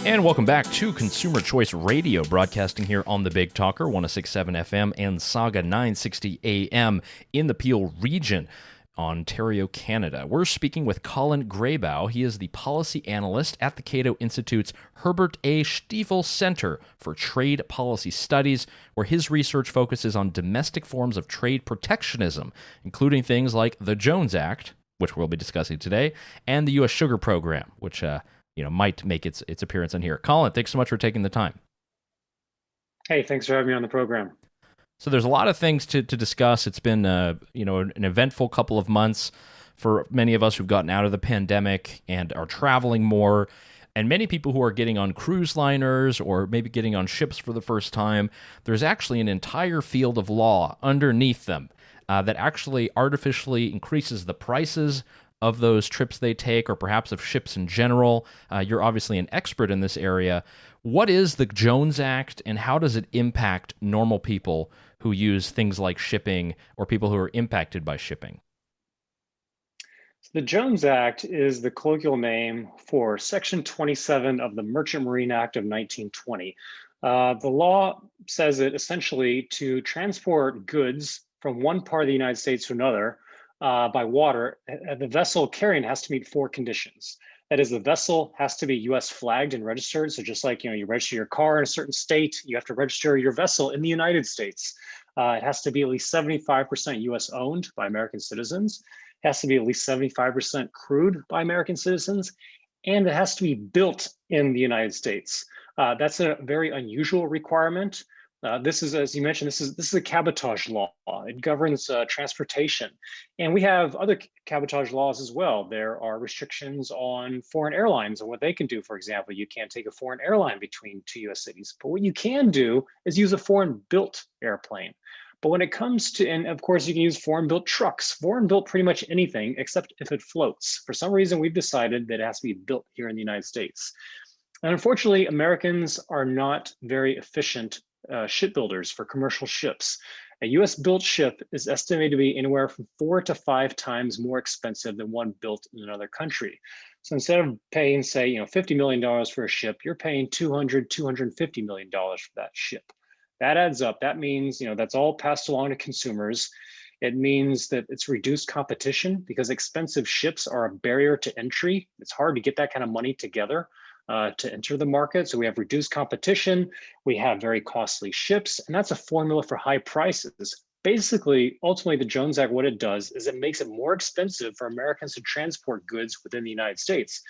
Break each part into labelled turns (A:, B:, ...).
A: And welcome back to Consumer Choice Radio, broadcasting here on the Big Talker, 106.7 FM and Saga 960 AM in the Peel region, Ontario, Canada. We're speaking with Colin Grabow. He is the policy analyst at the Cato Institute's Herbert A. Stiefel Center for Trade Policy Studies, where his research focuses on domestic forms of trade protectionism, including things like the Jones Act, which we'll be discussing today, and the U.S. Sugar Program, which might make its appearance on here. Colin, thanks so much for taking the time.
B: Hey, thanks for having me on the program.
A: So there's a lot of things to discuss. It's been an eventful couple of months for many of us who've gotten out of the pandemic and are traveling more, and many people who are getting on cruise liners or maybe getting on ships for the first time. There's actually an entire field of law underneath them that actually artificially increases the prices of those trips they take, or perhaps of ships in general. You're obviously an expert in this area. What is the Jones Act, and how does it impact normal people who use things like shipping, or people who are impacted by shipping?
B: So the Jones Act is the colloquial name for Section 27 of the Merchant Marine Act of 1920. The law says that essentially to transport goods from one part of the United States to another by water, the vessel carrying has to meet four conditions. That is, the vessel has to be U.S. flagged and registered. So just like you register your car in a certain state, you have to register your vessel in the United States. It has to be at least 75% U.S. owned by American citizens. It has to be at least 75% crewed by American citizens, and it has to be built in the United States. That's a very unusual requirement. This is, as you mentioned, this is a cabotage law. It governs transportation. And we have other cabotage laws as well. There are restrictions on foreign airlines and what they can do. For example, you can't take a foreign airline between two US cities. But what you can do is use a foreign built airplane. But when it comes to, and of course you can use foreign built trucks, foreign built pretty much anything except if it floats. For some reason, we've decided that it has to be built here in the United States. And unfortunately, Americans are not very efficient shipbuilders for commercial ships. A US built ship is estimated to be anywhere from 4 to 5 times more expensive than one built in another country. So instead of paying, say, $50 million for a ship, you're paying $250 million for that ship. That adds up. That means, that's all passed along to consumers. It means that it's reduced competition because expensive ships are a barrier to entry. It's hard to get that kind of money together to enter the market. So we have reduced competition, we have very costly ships, and that's a formula for high prices. Basically, ultimately, the Jones Act, what it does is it makes it more expensive for Americans to transport goods within the United States.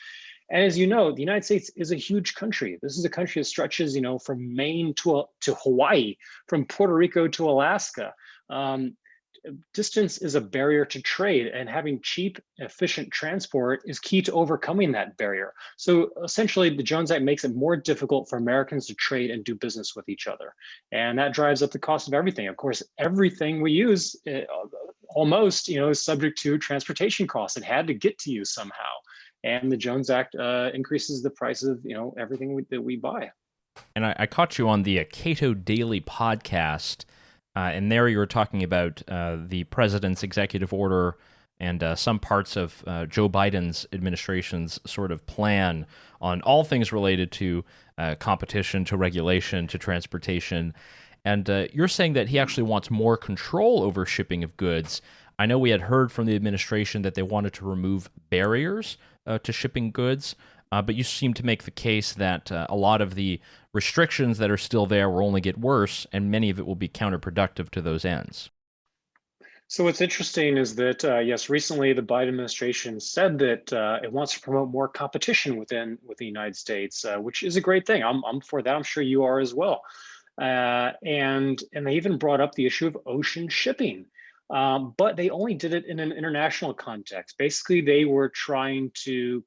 B: And as you know, the United States is a huge country. This is a country that stretches, from Maine to Hawaii, from Puerto Rico to Alaska. Distance is a barrier to trade, and having cheap, efficient transport is key to overcoming that barrier. So essentially, the Jones Act makes it more difficult for Americans to trade and do business with each other. And that drives up the cost of everything. Of course, everything we use almost, is subject to transportation costs. It had to get to you somehow. And the Jones Act increases the price of, everything that we buy.
A: And I caught you on the Cato Daily podcast. And there you were talking about the president's executive order and some parts of Joe Biden's administration's sort of plan on all things related to competition, to regulation, to transportation. And you're saying that he actually wants more control over shipping of goods. I know we had heard from the administration that they wanted to remove barriers to shipping goods. But you seem to make the case that a lot of the restrictions that are still there will only get worse, and many of it will be counterproductive to those ends.
B: So what's interesting is that, yes, recently the Biden administration said that it wants to promote more competition within the United States, which is a great thing. I'm for that. I'm sure you are as well. And they even brought up the issue of ocean shipping. But they only did it in an international context. Basically, they were trying to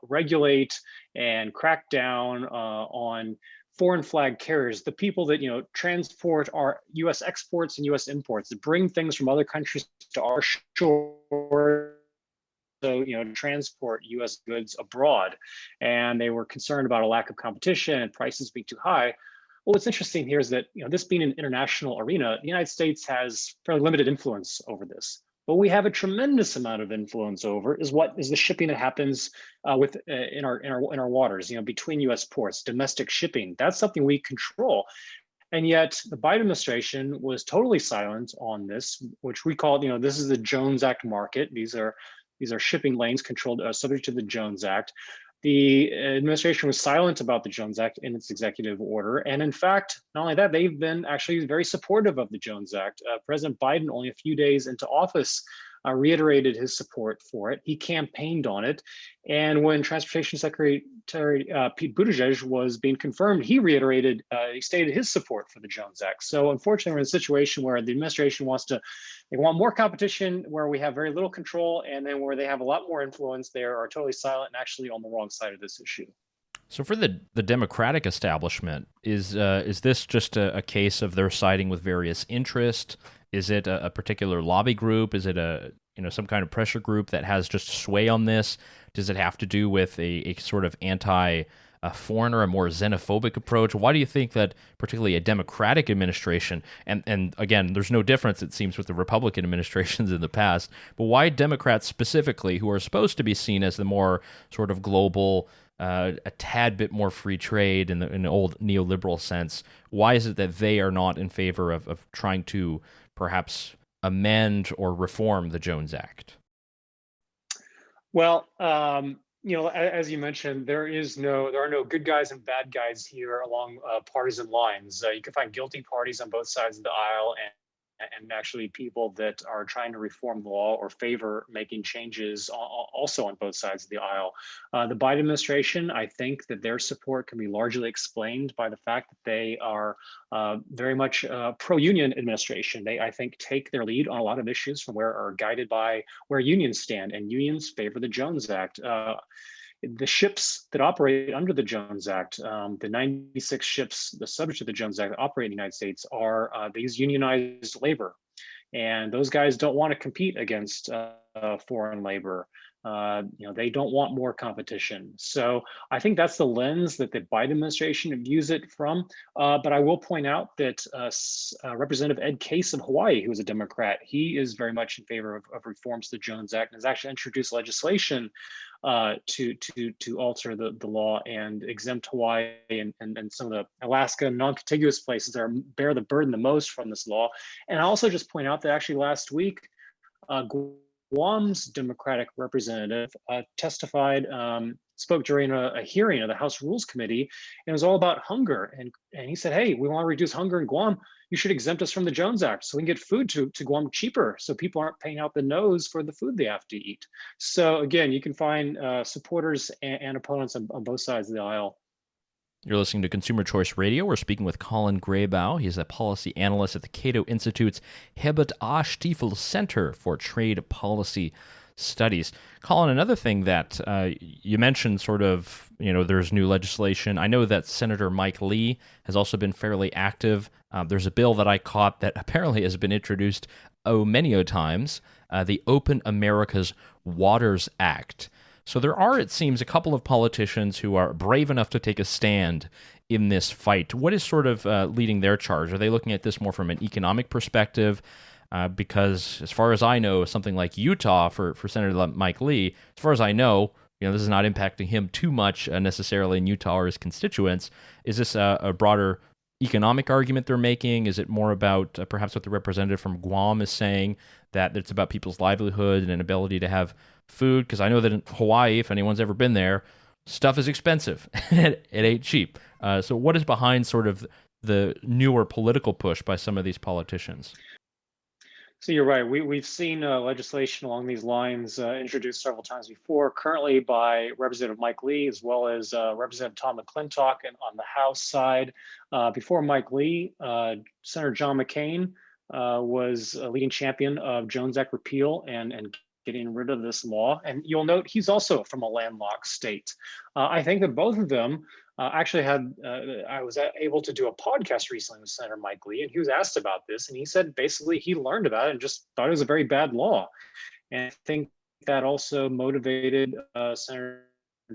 B: regulate and crack down on foreign flag carriers, the people that transport our U.S. exports and U.S. imports, that bring things from other countries to our shore. So transport U.S. goods abroad, and they were concerned about a lack of competition and prices being too high. Well, what's interesting here is that this being an international arena, the United States has fairly limited influence over this. But we have a tremendous amount of influence over is the shipping that happens in our waters, between U.S. ports, domestic shipping. That's something we control. And yet the Biden administration was totally silent on this, which we call, this is the Jones Act market. These are shipping lanes controlled, subject to the Jones Act. The administration was silent about the Jones Act in its executive order. And in fact, not only that, they've been actually very supportive of the Jones Act. President Biden, only a few days into office, reiterated his support for it. He campaigned on it. And when Transportation Secretary Pete Buttigieg was being confirmed, he stated his support for the Jones Act. So unfortunately, we're in a situation where the administration they want more competition, where we have very little control, and then where they have a lot more influence, they are totally silent and actually on the wrong side of this issue.
A: So for the Democratic establishment, is this just a case of they're siding with various interests? Is it a particular lobby group? Is it some kind of pressure group that has just sway on this? Does it have to do with a sort of anti-foreigner, a more xenophobic approach? Why do you think that particularly a Democratic administration, and again, there's no difference, it seems, with the Republican administrations in the past, but why Democrats specifically, who are supposed to be seen as the more sort of global, a tad bit more free trade in the old neoliberal sense, why is it that they are not in favor of trying to perhaps amend or reform the Jones Act?
B: Well, as you mentioned, there are no good guys and bad guys here along partisan lines. You can find guilty parties on both sides of the aisle, and actually people that are trying to reform the law or favor making changes also on both sides of the aisle. The Biden administration, I think that their support can be largely explained by the fact that they are very much pro-union administration. They, I think, take their lead on a lot of issues from where are guided by where unions stand, and unions favor the Jones Act. The ships that operate under the Jones Act, the 96 ships, the subject of the Jones Act that operate in the United States they use unionized labor. And those guys don't want to compete against foreign labor. They don't want more competition. So I think that's the lens that the Biden administration views it from. But I will point out that Representative Ed Case of Hawaii, who is a Democrat, he is very much in favor of reforms to the Jones Act and has actually introduced legislation to alter the law and exempt Hawaii and some of the Alaska non-contiguous places that bear the burden the most from this law. And I also just point out that actually last week, Guam's Democratic representative testified, spoke during a hearing of the House Rules Committee, and it was all about hunger. And he said, hey, we want to reduce hunger in Guam. You should exempt us from the Jones Act so we can get food to Guam cheaper, so people aren't paying out the nose for the food they have to eat. So again, you can find supporters and opponents on both sides of the aisle.
A: You're listening to Consumer Choice Radio. We're speaking with Colin Grabow. He's a policy analyst at the Cato Institute's Herbert Stiefel Center for Trade Policy Studies. Colin, another thing that you mentioned, sort of, there's new legislation. I know that Senator Mike Lee has also been fairly active. There's a bill that I caught that apparently has been introduced many times, the Open America's Waters Act. So there are, it seems, a couple of politicians who are brave enough to take a stand in this fight. What is sort of leading their charge? Are they looking at this more from an economic perspective? Because as far as I know, something like Utah for Senator Mike Lee, as far as I know, this is not impacting him too much necessarily in Utah or his constituents. Is this a broader economic argument they're making? Is it more about perhaps what the representative from Guam is saying, that it's about people's livelihood and an ability to have food? Because I know that in Hawaii, if anyone's ever been there, stuff is expensive. It ain't cheap. So what is behind sort of the newer political push by some of these politicians?
B: So you're right. We've seen legislation along these lines introduced several times before, currently by Representative Mike Lee, as well as Representative Tom McClintock and on the House side. Before Mike Lee, Senator John McCain was a leading champion of Jones Act repeal and getting rid of this law. And you'll note he's also from a landlocked state. I think that both of them actually I was able to do a podcast recently with Senator Mike Lee, and he was asked about this, and he said basically he learned about it and just thought it was a very bad law. And I think that also motivated Senator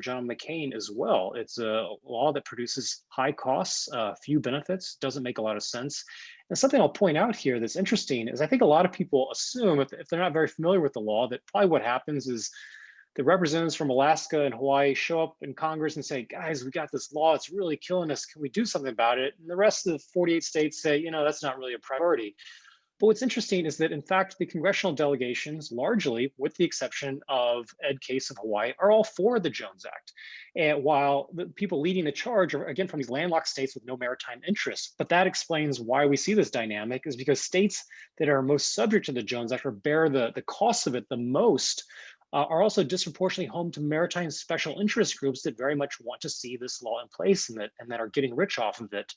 B: John McCain as well. It's a law that produces high costs, few benefits, doesn't make a lot of sense. And something I'll point out here that's interesting is I think a lot of people assume, if they're not very familiar with the law, that probably what happens is the representatives from Alaska and Hawaii show up in Congress and say, guys, we got this law. It's really killing us. Can we do something about it? And the rest of the 48 states say, that's not really a priority. But what's interesting is that, in fact, the congressional delegations, largely, with the exception of Ed Case of Hawaii, are all for the Jones Act. And while the people leading the charge are, again, from these landlocked states with no maritime interests. But that explains why we see this dynamic, is because states that are most subject to the Jones Act or bear the costs of it the most are also disproportionately home to maritime special interest groups that very much want to see this law in place and that are getting rich off of it.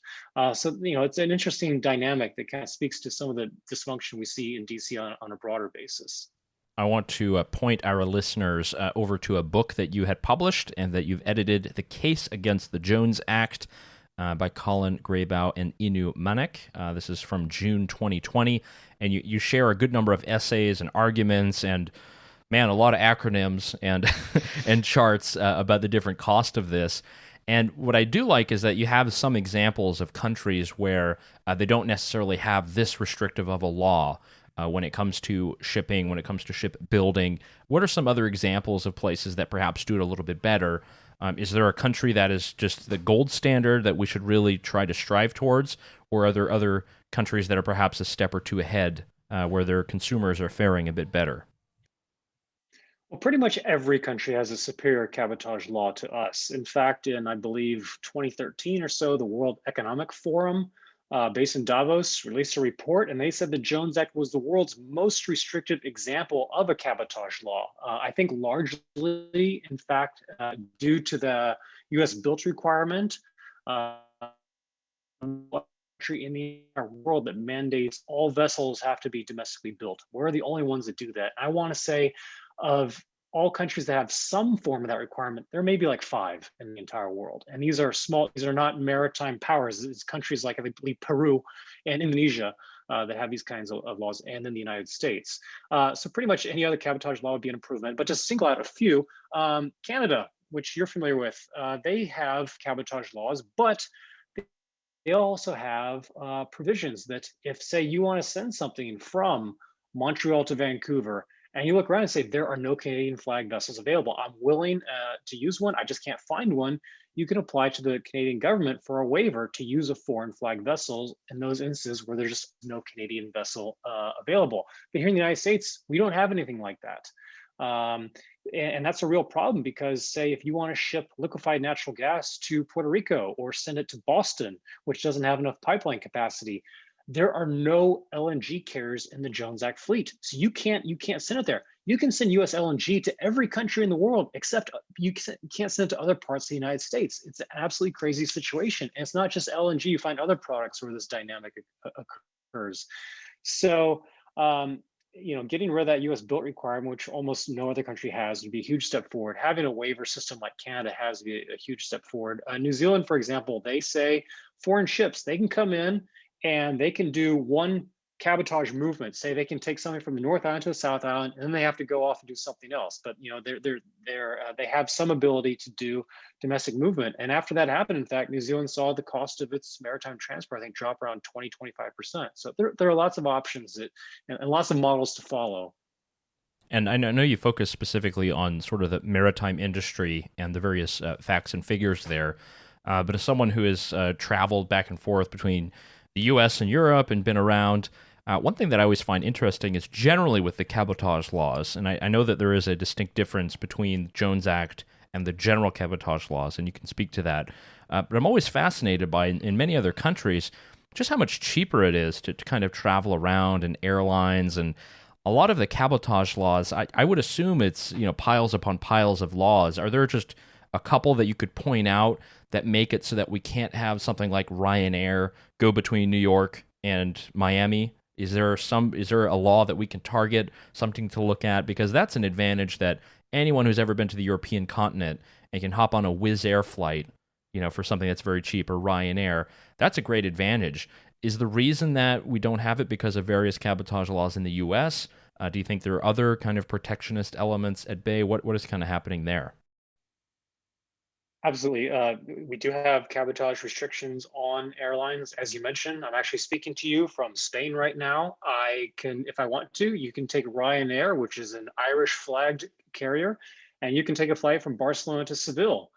B: So it's an interesting dynamic that kind of speaks to some of the dysfunction we see in DC on a broader basis.
A: I want to point our listeners over to a book that you had published and that you've edited, The Case Against the Jones Act, by Colin Grabow and Inu Manek. This is from June 2020, and you share a good number of essays and arguments and, man, a lot of acronyms and and charts about the different cost of this. And what I do like is that you have some examples of countries where they don't necessarily have this restrictive of a law when it comes to shipping, when it comes to shipbuilding. What are some other examples of places that perhaps do it a little bit better? Is there a country that is just the gold standard that we should really try to strive towards? Or are there other countries that are perhaps a step or two ahead where their consumers are faring a bit better?
B: Well, pretty much every country has a superior cabotage law to us. In fact, in, I believe, 2013 or so, the World Economic Forum, based in Davos, released a report, and they said the Jones Act was the world's most restrictive example of a cabotage law. I think largely, in fact, due to the US built requirement, country in the world that mandates all vessels have to be domestically built. We're the only ones that do that. I want to say of all countries that have some form of that requirement, there may be like 5 in the entire world. And these are small, these are not maritime powers. It's countries like, I believe, Peru and Indonesia that have these kinds of laws, and then the United States. So pretty much any other cabotage law would be an improvement, but just single out a few. Canada, which you're familiar with, they have cabotage laws, but they also have provisions that if, say, you want to send something from Montreal to Vancouver, and you look around and say, there are no Canadian flag vessels available. I'm willing to use one. I just can't find one. You can apply to the Canadian government for a waiver to use a foreign flag vessel in those instances where there's just no Canadian vessel available. But here in the United States, we don't have anything like that. And that's a real problem because, say, if you want to ship liquefied natural gas to Puerto Rico or send it to Boston, which doesn't have enough pipeline capacity, there are no LNG carriers in the Jones Act fleet. So you can't send it there. You can send US LNG to every country in the world, except you can't send it to other parts of the United States. It's an absolutely crazy situation. And it's not just LNG. You find other products where this dynamic occurs. So, getting rid of that US built requirement, which almost no other country has, would be a huge step forward. Having a waiver system like Canada has to be a huge step forward. New Zealand, for example, they say foreign ships, they can come in and they can do one cabotage movement. Say they can take something from the North Island to the South Island, and then they have to go off and do something else. But they have some ability to do domestic movement. And after that happened, in fact, New Zealand saw the cost of its maritime transport, I think, drop around 20-25%. So there are lots of options and lots of models to follow.
A: And I know you focus specifically on sort of the maritime industry and the various facts and figures there. But as someone who has traveled back and forth between the U.S. and Europe and been around, one thing that I always find interesting is generally with the cabotage laws, and I know that there is a distinct difference between the Jones Act and the general cabotage laws, and you can speak to that. But I'm always fascinated by, in many other countries, just how much cheaper it is to kind of travel around in airlines. And a lot of the cabotage laws, I would assume it's piles upon piles of laws. Are there just a couple that you could point out that make it so that we can't have something like Ryanair go between New York and Miami? Is there a law that we can target, something to look at? Because that's an advantage that anyone who's ever been to the European continent and can hop on a Wizz Air flight, for something that's very cheap, or Ryanair, that's a great advantage. Is the reason that we don't have it because of various cabotage laws in the U.S.? Do you think there are other kind of protectionist elements at bay? What is kind of happening there?
B: Absolutely. We do have cabotage restrictions on airlines. As you mentioned, I'm actually speaking to you from Spain right now. I can, if I want to, you can take Ryanair, which is an Irish flagged carrier, and you can take a flight from Barcelona to Seville,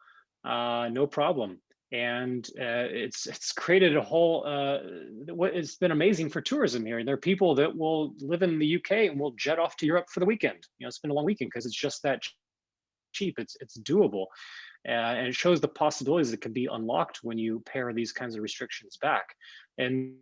B: no problem. And it's created a whole, what it's been amazing for tourism here. And there are people that will live in the UK and will jet off to Europe for the weekend, spend a long weekend because it's just that cheap. It's doable, and it shows the possibilities that can be unlocked when you pare these kinds of restrictions back. And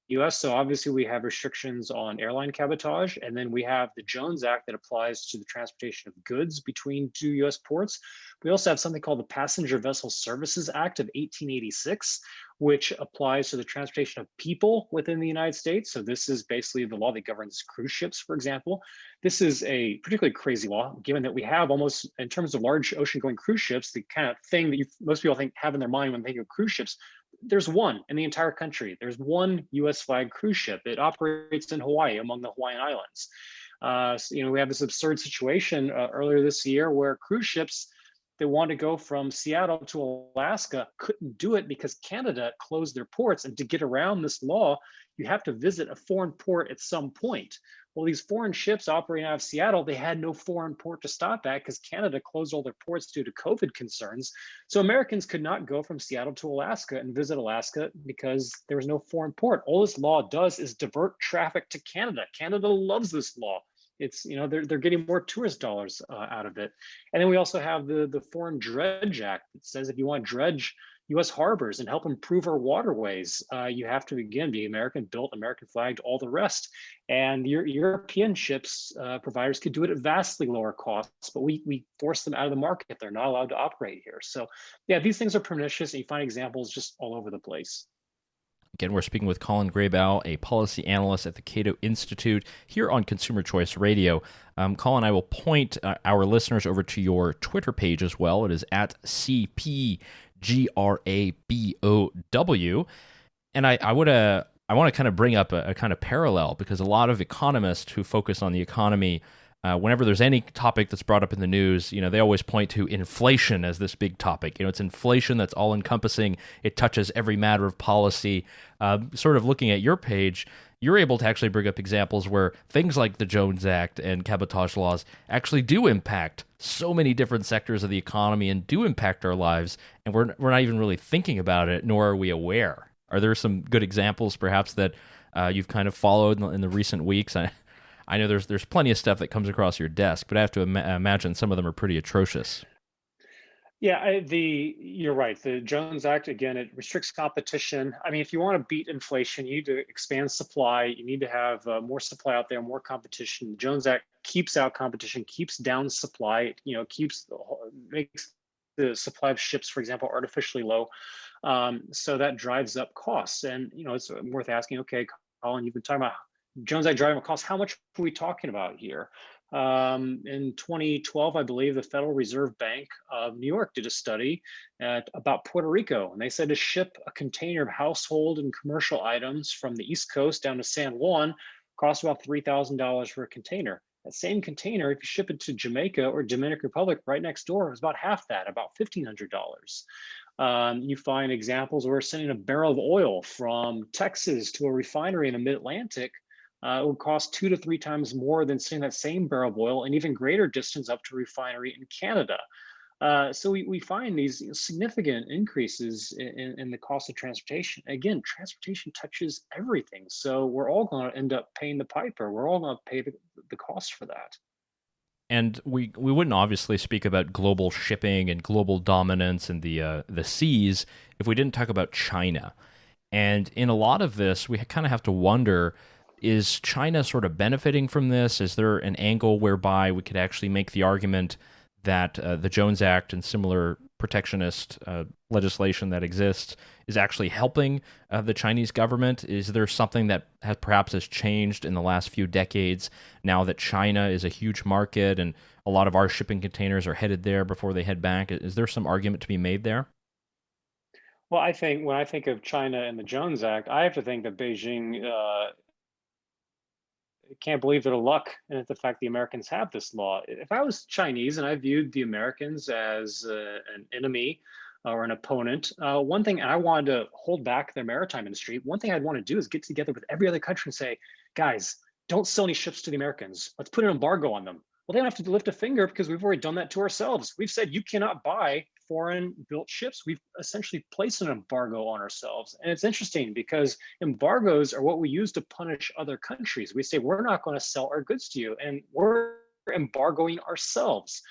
B: US. So obviously we have restrictions on airline cabotage, and then we have the Jones Act that applies to the transportation of goods between two US ports. We also have something called the Passenger Vessel Services Act of 1886, which applies to the transportation of people within the United States. So this is basically the law that governs cruise ships, for example. This is a particularly crazy law, given that we have almost, in terms of large ocean going cruise ships, the kind of thing that most people have in their mind when they think of cruise ships, there's one in the entire country. There's one US flag cruise ship. It operates in Hawaii, among the Hawaiian Islands. We have this absurd situation earlier this year where cruise ships that want to go from Seattle to Alaska couldn't do it because Canada closed their ports. And to get around this law, you have to visit a foreign port at some point. Well, these foreign ships operating out of Seattle, they had no foreign port to stop at because Canada closed all their ports due to COVID concerns. So Americans could not go from Seattle to Alaska and visit Alaska because there was no foreign port. All this law does is divert traffic to Canada. Canada loves this law. It's, they're getting more tourist dollars out of it. And then we also have the Foreign Dredge Act that says if you want to dredge US harbors and help improve our waterways, you have to, again, be American built, American flagged, all the rest. And your European ships providers could do it at vastly lower costs, but we force them out of the market. They're not allowed to operate here. So yeah, these things are pernicious, and you find examples just all over the place.
A: Again, we're speaking with Colin Grabow, a policy analyst at the Cato Institute, here on Consumer Choice Radio. Colin, I will point our listeners over to your Twitter page as well. It is at CPGRABOW. And I want to kind of bring up a kind of parallel, because a lot of economists who focus on the economy, whenever there's any topic that's brought up in the news, they always point to inflation as this big topic. It's inflation that's all encompassing. It touches every matter of policy. Sort of looking at your page, you're able to actually bring up examples where things like the Jones Act and cabotage laws actually do impact so many different sectors of the economy and do impact our lives, and we're not even really thinking about it, nor are we aware. Are there some good examples, perhaps, that you've kind of followed in the recent weeks? I know there's plenty of stuff that comes across your desk, but I have to imagine some of them are pretty atrocious.
B: Yeah, you're right. The Jones Act, again, it restricts competition. I mean, if you want to beat inflation, you need to expand supply. You need to have more supply out there, more competition. The Jones Act keeps out competition, keeps down supply. Makes the supply of ships, for example, artificially low. So that drives up costs. And it's worth asking. Okay, Colin, you've been talking about Jones Act driving up costs. How much are we talking about here? In 2012, I believe the Federal Reserve Bank of New York did a study about Puerto Rico, and they said to ship a container of household and commercial items from the East Coast down to San Juan costs about $3,000 for a container. That same container, if you ship it to Jamaica or Dominican Republic right next door, is about half that, about $1,500. You find examples where sending a barrel of oil from Texas to a refinery in the mid-Atlantic it would cost 2 to 3 times more than sending that same barrel of oil an even greater distance up to a refinery in Canada. So we find these significant increases in the cost of transportation. Again, transportation touches everything. So we're all going to end up paying the piper. We're all going to pay the cost for that.
A: And we wouldn't obviously speak about global shipping and global dominance and the seas if we didn't talk about China. And in a lot of this, we kind of have to wonder, is China sort of benefiting from this? Is there an angle whereby we could actually make the argument that the Jones Act and similar protectionist legislation that exists is actually helping the Chinese government? Is there something that perhaps has changed in the last few decades now that China is a huge market and a lot of our shipping containers are headed there before they head back? Is there some argument to be made there?
B: Well, I think when I think of China and the Jones Act, I have to think that Beijing can't believe their luck and the fact the Americans have this law. If I was Chinese and I viewed the Americans as an enemy or an opponent, one thing, and I wanted to hold back their maritime industry, one thing I'd want to do is get together with every other country and say, guys, don't sell any ships to the Americans. Let's put an embargo on them. Well, they don't have to lift a finger because we've already done that to ourselves. We've said you cannot buy foreign built ships. We've essentially placed an embargo on ourselves. And it's interesting because embargoes are what we use to punish other countries. We say, we're not going to sell our goods to you, and we're embargoing ourselves.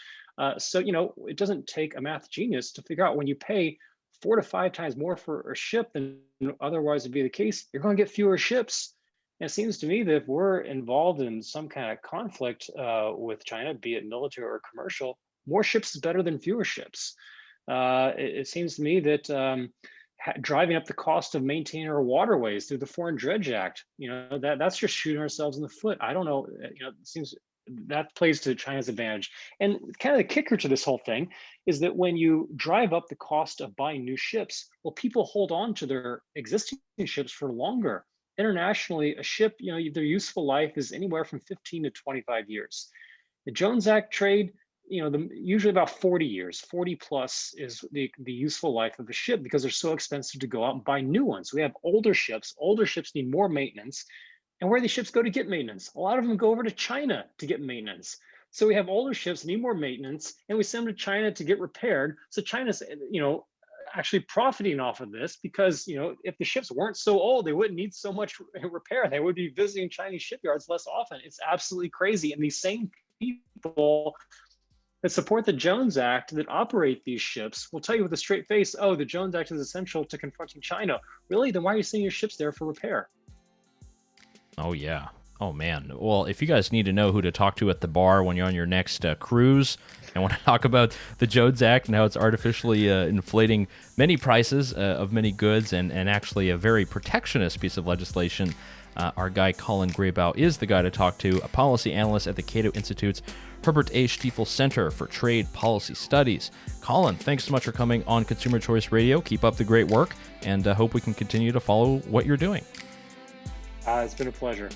B: So, it doesn't take a math genius to figure out when you pay 4 to 5 times more for a ship than otherwise would be the case, you're going to get fewer ships. And it seems to me that if we're involved in some kind of conflict with China, be it military or commercial, more ships is better than fewer ships. It seems to me that driving up the cost of maintaining our waterways through the Foreign Dredge Act, that's just shooting ourselves in the foot. I don't know, it seems that plays to China's advantage. And kind of the kicker to this whole thing is that when you drive up the cost of buying new ships, well, people hold on to their existing ships for longer. Internationally, a ship, their useful life is anywhere from 15 to 25 years. The Jones Act trade, usually about 40 years, 40 plus is the useful life of a ship because they're so expensive to go out and buy new ones. We have older ships. Older ships need more maintenance. And where do these ships go to get maintenance? A lot of them go over to China to get maintenance. So we have older ships need more maintenance, and we send them to China to get repaired. So China's, actually profiting off of this because, if the ships weren't so old, they wouldn't need so much repair. They would be visiting Chinese shipyards less often. It's absolutely crazy. And these same people that support the Jones Act that operate these ships will tell you with a straight face, oh, the Jones Act is essential to confronting China. Really? Then why are you sending your ships there for repair?
A: Oh, yeah. Oh, man. Well, if you guys need to know who to talk to at the bar when you're on your next cruise and want to talk about the Jones Act and how it's artificially inflating many prices of many goods and actually a very protectionist piece of legislation, our guy Colin Grabow is the guy to talk to, a policy analyst at the Cato Institute's Herbert A. Stiefel Center for Trade Policy Studies. Colin, thanks so much for coming on Consumer Choice Radio. Keep up the great work, and hope we can continue to follow what you're doing.
B: It's been a pleasure.